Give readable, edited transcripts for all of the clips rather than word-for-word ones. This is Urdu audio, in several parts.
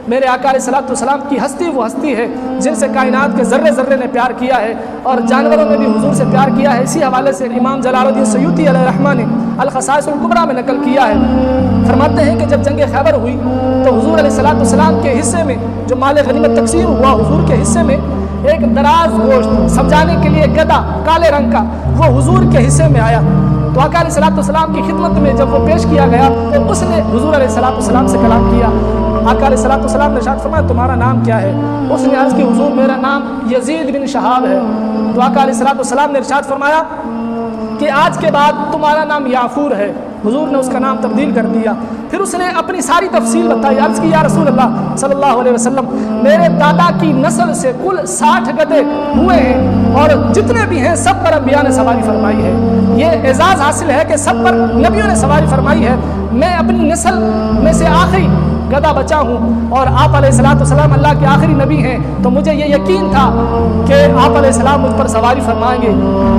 میرے آقا علیہ الصلوۃ والسلام کی ہستی وہ ہستی ہے جن سے کائنات کے ذرے ذرے نے پیار کیا ہے، اور جانوروں نے بھی حضور سے پیار کیا ہے۔ اسی حوالے سے امام جلال الدین سیوطی علیہ الرحمہ نے الخصائص الکبریٰ میں نقل کیا ہے، فرماتے ہیں کہ جب جنگ خیبر ہوئی تو حضور علیہ الصلوۃ والسلام کے حصے میں جو مال غنیمت تقسیم ہوا، حضور کے حصے میں ایک دراز گوشت سمجھانے کے لیے گدا کالے رنگ کا وہ حضور کے حصے میں آیا، تو آقا علیہ الصلوۃ والسلام کی خدمت میں جب وہ پیش کیا گیا تو اس نے حضور علیہ الصلوۃ والسلام سے کلام کیا۔ آقا علیہ الصلوۃ والسلام نے ارشاد فرمایا تمہارا نام کیا ہے؟ اس نے عرض کی حضور میرا نام یزید بن شہاب ہے۔ تو آقا علیہ الصلوۃ والسلام نے ارشاد فرمایا کہ آج کے بعد تمہارا نام یافور ہے۔ حضور نے اس کا نام تبدیل کر دیا۔ پھر اس نے اپنی ساری تفصیل بتائی، عرض کی یا رسول اللہ صلی اللہ علیہ وسلم میرے دادا کی نسل سے کل 60 گدھے ہوئے ہیں، اور جتنے بھی ہیں سب پر انبیاء نے سواری فرمائی ہے۔ یہ اعزاز حاصل ہے کہ سب پر نبیوں نے سواری فرمائی ہے، میں اپنی نسل میں سے آخری گدھا بچا ہوں، اور آپ علیہ الصلوۃ والسلام اللہ کے آخری نبی ہیں، تو مجھے یہ یقین تھا کہ آپ علیہ السلام مجھ پر سواری فرمائیں گے۔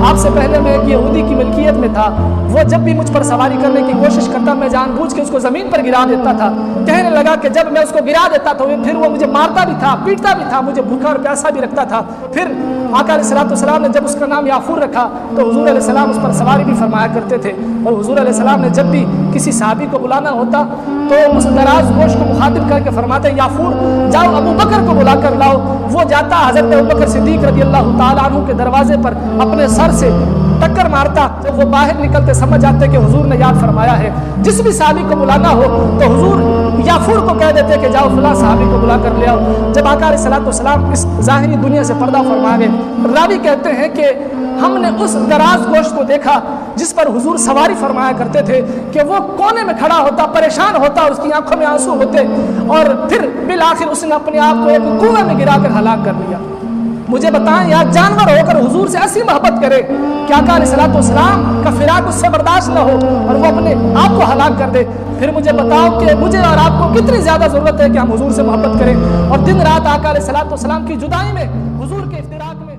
آپ سے پہلے میں ایک یہودی کی ملکیت میں تھا، وہ جب بھی مجھ پر سواری کرنے کی کوشش کرتا میں جان بوجھ کے اس کو زمین پر گرا دیتا تھا۔ کہنے لگا کہ جب میں اس کو گرا دیتا تو پھر وہ مجھے مارتا بھی تھا، پیٹتا بھی تھا، مجھے بھوکا اور پیاسا بھی رکھتا تھا۔ پھر آقا علیہ الصلوۃ والسلام نے جب اس کا نام یافور رکھا تو حضور علیہ السلام اس پر سواری بھی فرمایا کرتے تھے، اور حضور علیہ السلام نے جب بھی کسی صحابی کو بلانا ہوتا تو اس دراز گوشت کو مخاطب کر کے فرماتے یافور جاؤ ابو بکر کو بلا کر لاؤ۔ وہ جاتا، حضرت ابو بکر صدیق رضی اللہ تعالیٰ عنہ کے دروازے پر اپنے سر سے ٹکر مارتا، جب وہ باہر نکلتے سمجھ جاتے کہ حضور نے یاد فرمایا ہے۔ جس بھی صحابی کو بلانا ہو تو حضور یافور کو کہہ دیتے کہ جاؤ فلاں صحابی کو بلا کر لے آؤ۔ جب آقا علیہ الصلوۃ والسلام اس ظاہری دنیا سے پردہ فرما گئے، راوی کہتے ہیں کہ ہم نے اس دراز گوشت کو دیکھا جس پر حضور سواری فرمایا کرتے تھے کہ وہ کونے میں کھڑا ہوتا، پریشان ہوتا، اور اس کی آنکھوں میں آنسو ہوتے، اور پھر بالآخر اس نے اپنے آپ کو ایک کنویں میں گرا کر ہلاک کر لیا۔ مجھے بتائیں یا جانور ہو کر حضور سے ایسی محبت کرے کہ آقا علیہ الصلوۃ والسلام کا فراق اس سے برداشت نہ ہو اور وہ اپنے آپ کو ہلاک کر دے، پھر مجھے بتاؤ کہ مجھے اور آپ کو کتنی زیادہ ضرورت ہے کہ ہم حضور سے محبت کریں اور دن رات آقا علیہ الصلوۃ والسلام کی جدائی میں، حضور کے افتراق میں